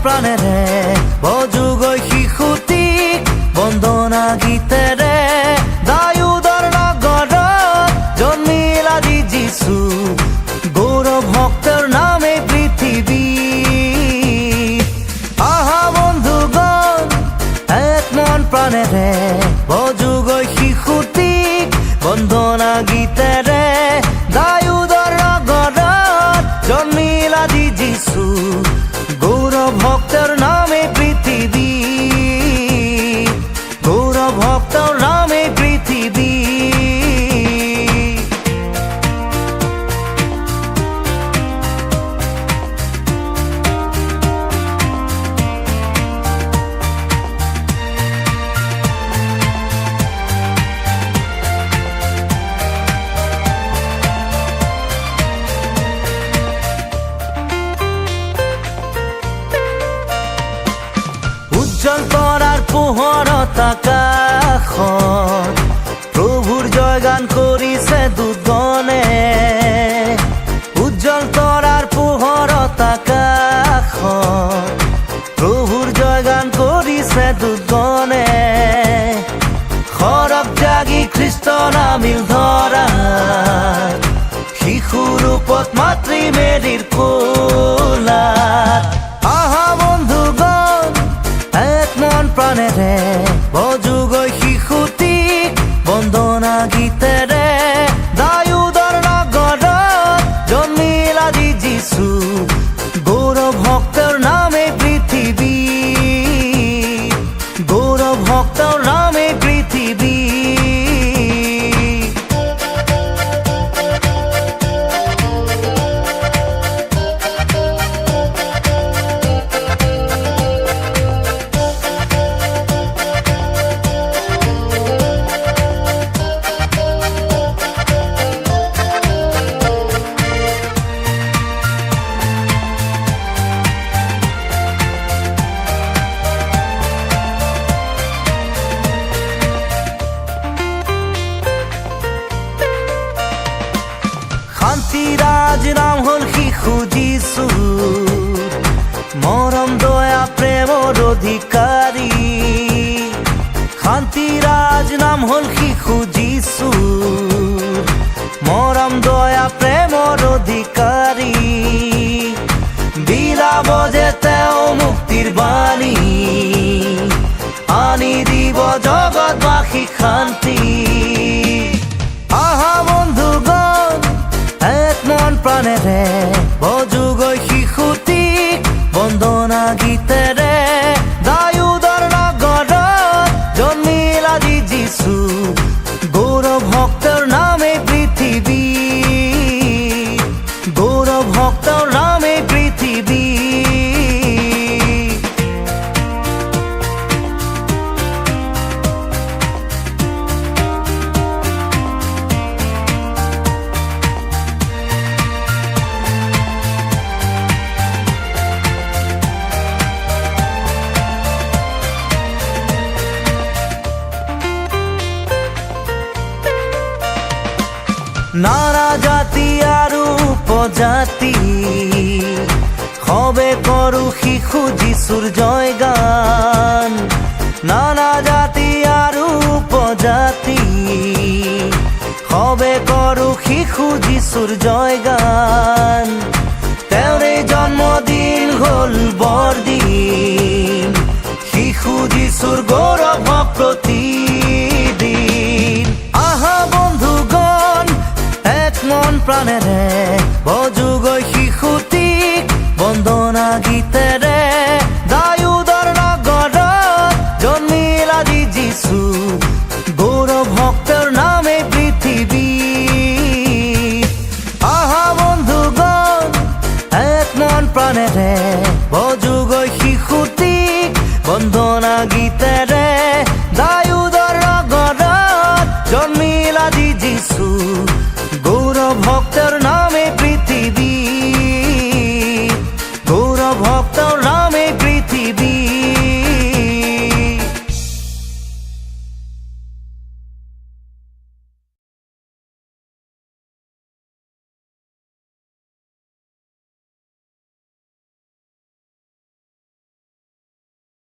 প্ৰাণেৰে বজুগৈ শিশুটিক বন্দনা গীতেৰে দায়ুদৰ নগৰত জন্মিল আজি যিছু গৌৰৱ ভক্তৰ নামে পৃথিৱী আহা বন্ধুগণ এক মন প্ৰাণেৰে বজুগৈ শিশুটিক বন্দনা গীতেৰে দায়ুদৰ নগৰত জন্মিল আজি যিছু গৌৰৱ ভক্তৰ নামে পৃথিৱী গৌৰৱ ভক্তৰ নামে পৃথিৱী উজ্জ্বল তৰাৰ পোহৰত আকাশত প্ৰভুৰ জয়গান কৰিছে দূতগণে উজ্জ্বল তৰাৰ পোহৰত আকাশত প্ৰভুৰ জয়গান কৰিছে দূতগণে সৰগ ত্যাগী খ্ৰীষ্ট নামিল ধৰাত শিশু ৰূপত মাতৃ মেৰীৰ কোলাত আহা বন্ধুগণ এক মন প্ৰাণেৰে বজুগৈ শিশুটিক বন্দনা গীতেৰে দায়ুদৰ নগৰত জন্মিল আজি যিছু গৌৰৱ ভক্তৰ নামে পৃথিৱী গৌৰৱ ভক্তৰ নামে পৃথিৱী শান্তিৰাজ নাম হ'ল শিশু যিছু মৰম দয়া প্ৰেমৰ অধিকাৰী শান্তিৰাজ নাম হ'ল শিশু যিছু মৰম দয়া প্ৰেমৰ অধিকাৰী বিলাব যে তেওঁ মুক্তিৰ বাণী আনি দিব জগতবাসী শান্তি আহা বন্ধুগণ এক মন প্ৰাণেৰে বজুগৈ শিশুটিক বন্দনা গীতেৰে দায়ুদৰ নগৰত জন্মিল আজি যিছু গৌৰৱ ভক্তৰ নামে পৃথিৱী গৌৰৱ ভক্তৰ নামে পৃথিৱী নানা জাতি আৰু উপজাতি সবে কৰো শিশু যিছুৰ জয়গান নানা জাতি আৰু উপজাতি সবে কৰো শিশু যিছুৰ জয়গান তেওঁৰে জন্মদিন হ'ল বৰদিন শিশু যিছুৰ গৌৰৱ প্ৰতিদিন আহা বন্ধুগণ এক মন প্ৰাণেৰে বজুগৈ শিশুটিক বন্দনা গীতেৰে দায়ুদৰ নগৰত জন্মিল আজি যিছু গৌৰৱ ভক্তৰ নামে পৃথিৱী আহা বন্ধুগণ এক মন প্ৰাণেৰে বজুগৈ শিশুটিক বন্দনা গীতেৰে দায়ুদৰ নগৰত জন্মিল আজি যিছু গৌৰৱ ভক্তৰ